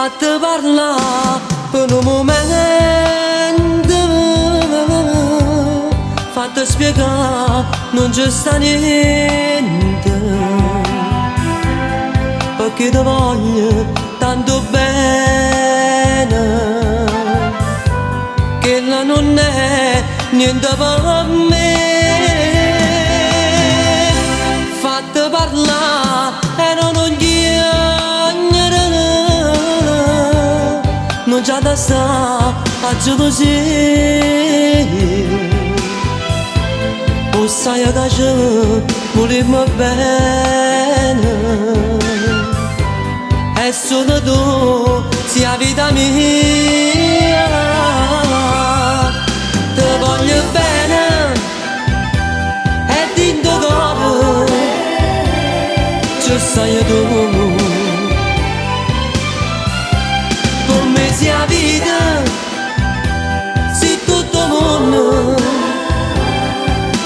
Fatti parlare per un momento, fatti spiegare non c'è sta niente, perché ti voglio tanto bene che la non è niente per me. Fatti parlare e non chiedere, non c'è da stare a gelosia. O sai che ci volevo bene, è solo tu, sia la vita mia. Ti voglio bene e dentro cuore ci sei tu. Per me sia la vita, sei tutto il mondo,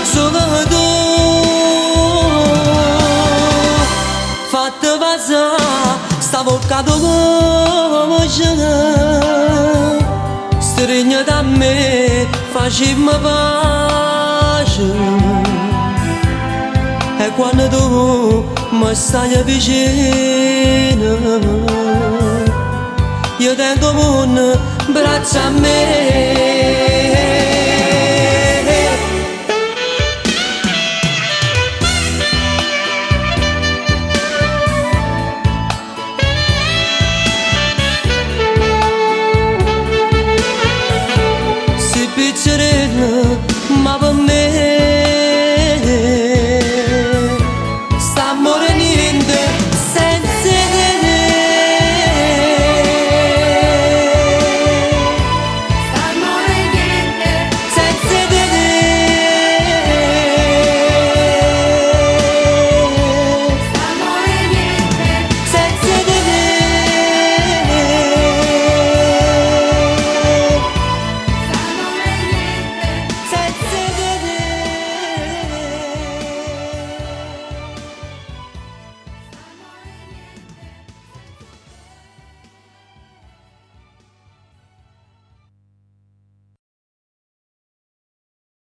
solo tu. Fatti passare sta bocca tua voce, stringi da me, facciamo pace. E quando tu mi stai vicino, io tengo un braccio a me.